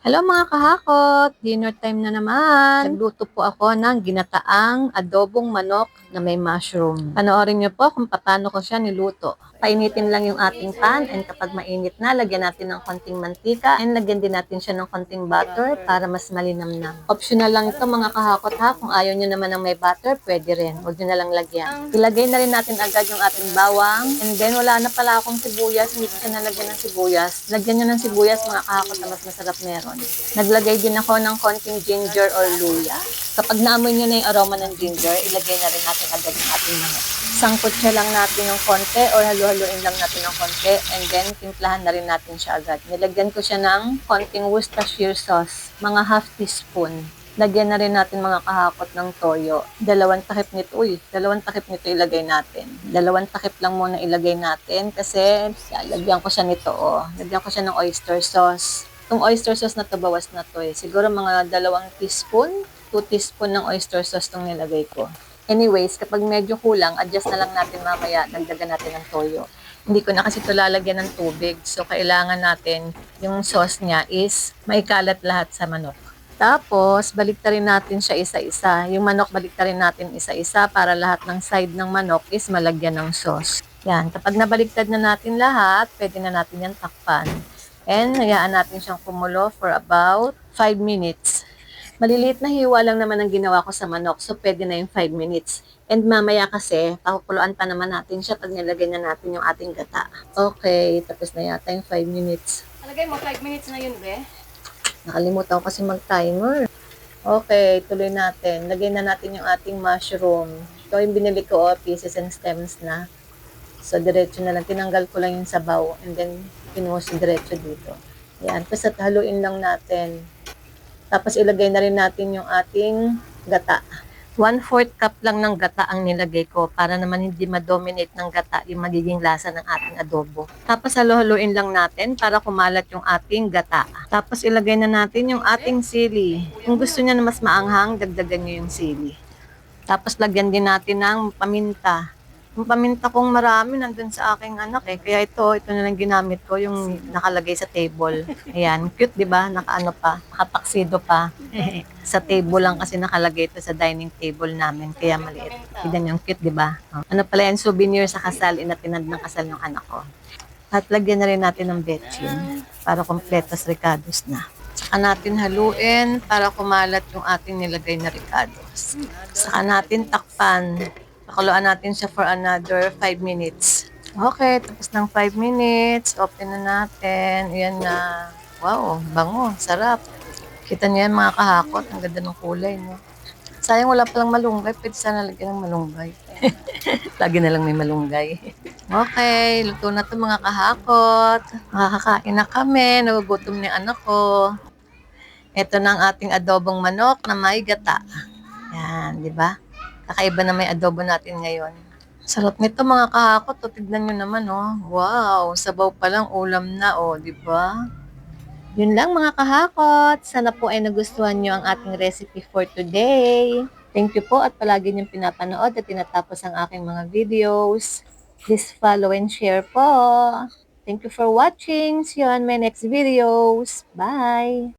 Hello mga kahakot! Dinner time na naman. Nagluto po ako ng ginataang adobong manok na may mushroom. Panoorin niyo po kung paano ko siya niluto. Painitin lang yung ating pan and kapag mainit na, lagyan natin ng konting mantika and lagyan din natin siya ng konting butter para mas malinamnam. Optional lang ito mga kahakot ha. Kung ayaw niyo naman ng may butter, pwede rin. Huwag niyo na lang lagyan. Ilagay na rin natin agad yung ating bawang and then wala na pala akong sibuyas. Hindi ko siya nalagyan ng sibuyas. Lagyan niyo ng sibuyas mga kahakot na mas masarap meron. Naglagay din ako ng konting ginger or luya. Kapag naamoy nyo na yung aroma ng ginger, ilagay na rin natin agad yung ating manok. Sangkot siya lang natin ng konti or halu-haluin lang natin ng konti and then timplahan na rin natin siya agad. Nilagyan ko siya ng konting Worcestershire sauce, mga half teaspoon. Lagyan na rin natin mga kahakot ng toyo. Dalawang takip nito ilagay natin. Dalawang takip lang muna ilagay natin kasi lagyan ko siya nito Lagyan ko siya ng oyster sauce. Itong oyster sauce na to, bawas na to Siguro mga 2 teaspoon, 2 teaspoon ng oyster sauce itong nilagay ko. Anyways, kapag medyo kulang, adjust na lang natin mamaya, dagdagan natin ng toyo. Hindi ko na kasi ito lalagyan ng tubig. So, kailangan natin yung sauce niya is maikalat lahat sa manok. Tapos, baliktarin natin siya isa-isa. Yung manok, baliktarin natin isa-isa para lahat ng side ng manok is malagyan ng sauce. Yan, kapag nabaliktad na natin lahat, pwede na natin yan takpan. And hayaan natin siyang kumulo for about 5 minutes. Maliliit na hiwa lang naman ang ginawa ko sa manok, so pwede na yung 5 minutes. And mamaya kasi, pakukuluan pa naman natin siya pag nilagay na natin yung ating gata. Okay, tapos na yata yung 5 minutes. Talagay mo 5 minutes na yun, be? Nakalimutan ko kasi mag-timer. Okay, tuloy natin. Lagay na natin yung ating mushroom. Ito yung binili ko, pieces and stems na. So, diretso na lang. Tinanggal ko lang yung sabaw and then pinuhos diretso dito. Ayan. Tapos at haluin lang natin. Tapos ilagay na rin natin yung ating gata. 1/4 cup lang ng gata ang nilagay ko para naman hindi ma-dominate ng gata yung magiging lasa ng ating adobo. Tapos halo-haluin lang natin para kumalat yung ating gata. Tapos ilagay na natin yung ating sili. Kung gusto niya na mas maanghang, dagdagan niyo yung sili. Tapos lagyan din natin ng paminta. Yung paminta kong marami nandun sa aking anak Kaya ito na lang ginamit ko, yung nakalagay sa table. Ayan, cute 'di ba? Nakaano pa, nakapaksido pa. Sa table lang kasi nakalagay ito sa dining table namin, kaya maliit. Tignan yung cute 'di ba? Ano pala yan, souvenir sa kasal, inatinad ng kasal ng anak ko. At lagyan na rin natin ng betchin para kompletos ricados na. Saka natin haluin para kumalat yung ating nilagay na ricados. Saka natin takpan. Pakuluan natin siya for another 5 minutes. Okay, tapos ng 5 minutes, open na natin. Ayan na. Wow, bango, sarap. Kita niyo yan mga kahakot, ang ganda ng kulay, no? Sayang wala palang malunggay, pwede sana lagyan ng malunggay. Lagi na lang may malunggay. Okay, luto na to mga kahakot. Makakakain na kami, nagugutom ni anak ko. Ito na ang ating adobong manok na may gata. Yan, di ba? Kakaiba na may adobo natin ngayon. Sarap nito mga kahakot. Tignan nyo naman, Wow, sabaw pa lang ulam na, di ba? Yun lang mga kahakot. Sana po ay nagustuhan nyo ang ating recipe for today. Thank you po at palagi niyong pinapanood at tinatapos ang aking mga videos. Please follow and share po. Thank you for watching. See you on my next videos. Bye!